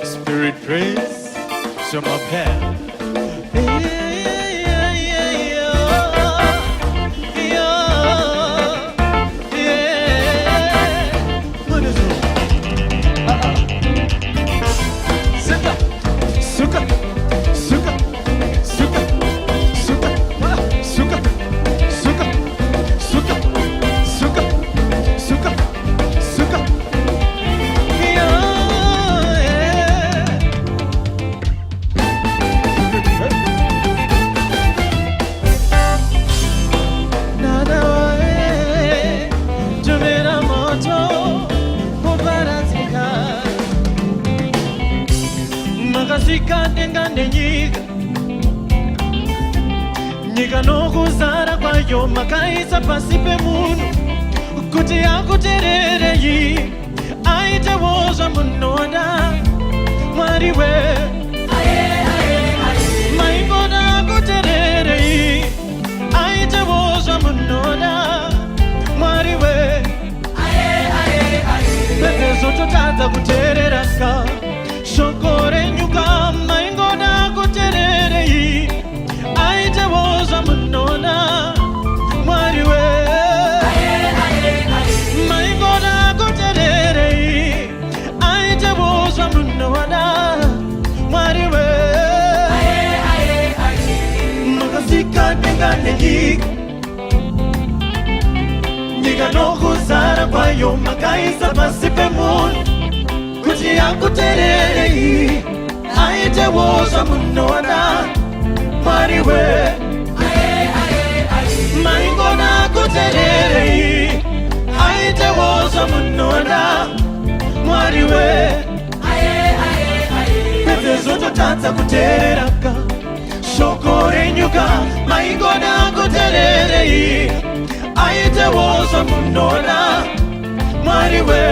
Spirit praise, show my path. Nyiga no kuzara kwa yo makaisa pasipe munu kuti akuterere yi aite woza munoda mwariwe maingona akuterere yi aite woza munoda mwariwe pepezo totadza kutereraka shokore nyuka maingona akuterere yi aite woza munona mwariwe maingona kuterere aite woza munona mwariwe makasika nengane nyiga no kuzara kwayo makaisa pasipe munu kuti akuterere aite woza munona mwariwe maingona kuterere aite woza munona mwariwe pepezo totadza kutereraka shokore nyuka maingona kuterere aite woza munona mwariwe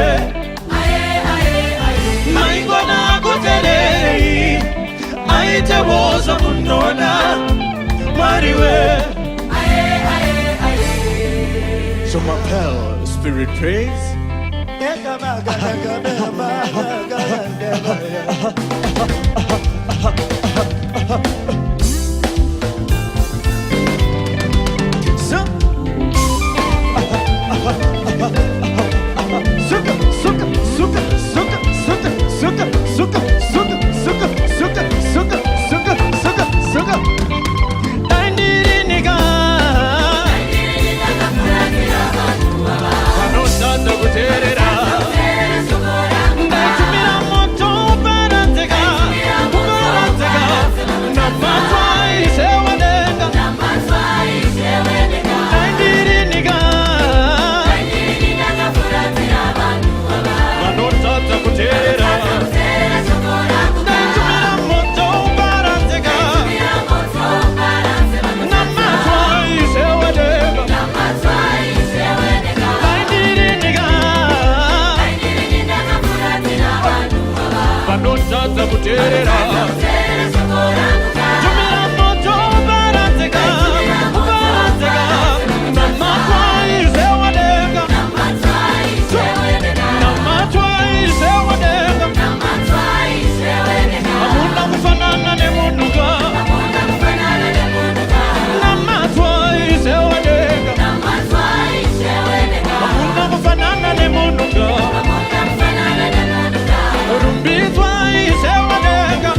maingona kuterere aite woza munona mwariwe. So my pal, spirit praise. Rumbitwa isewanenga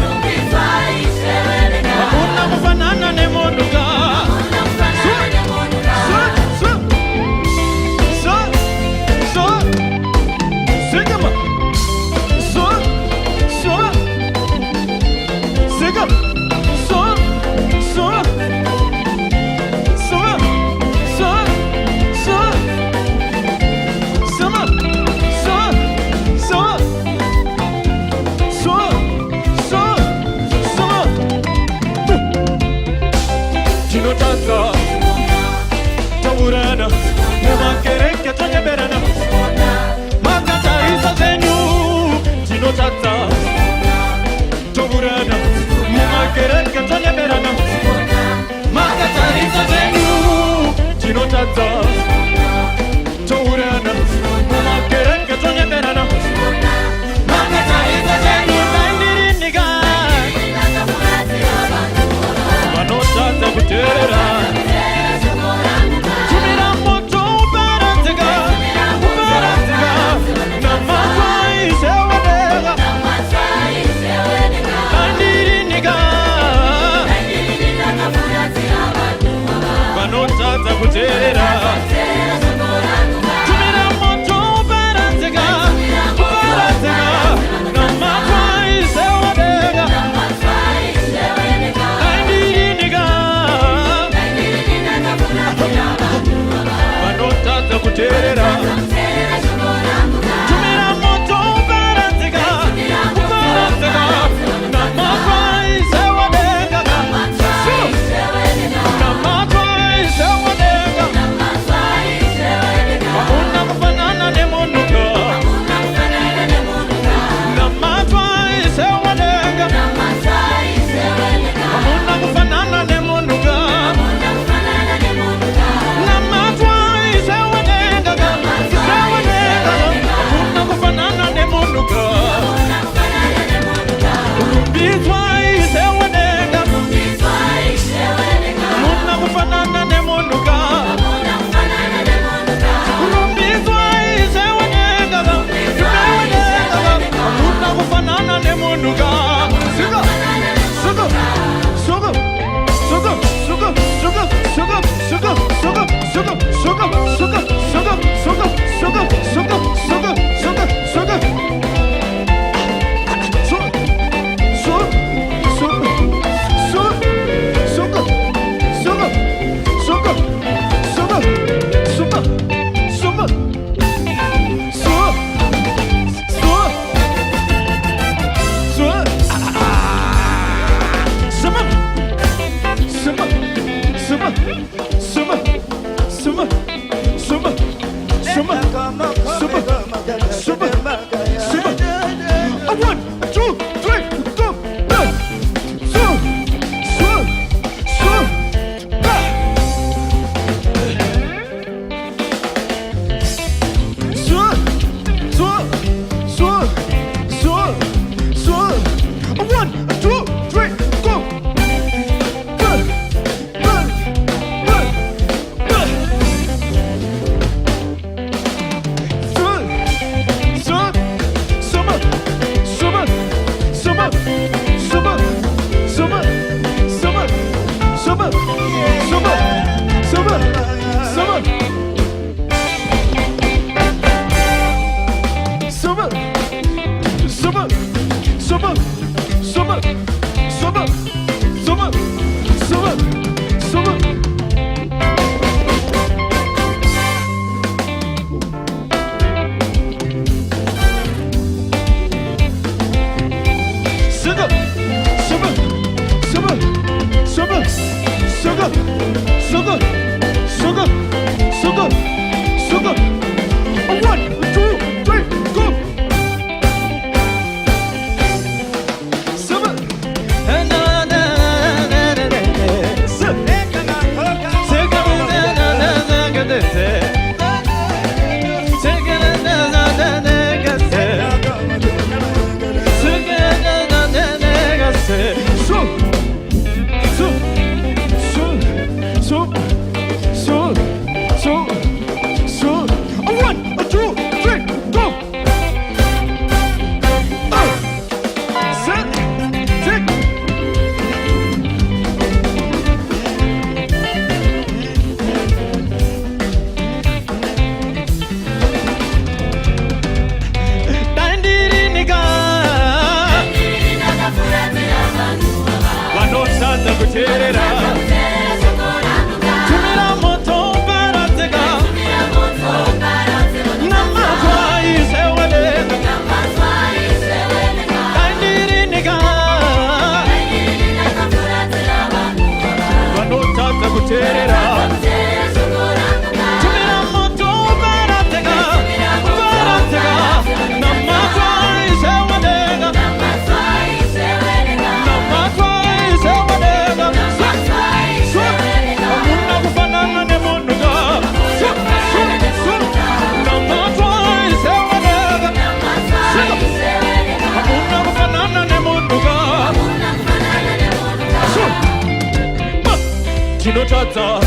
Sinotata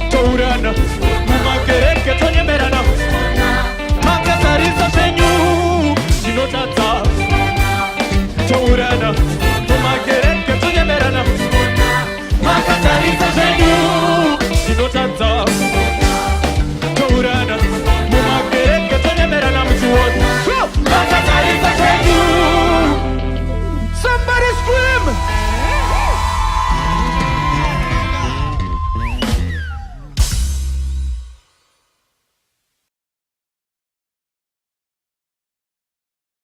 Taurana Mumakereke Tonyemerana Makatariza Senyu Sinotata Taurana Mumakereke Tonyemerana Makatariza Senyu Sinotata Taurana Mumakereke Tonyemerana Makatariza Senyu. Somebody scream!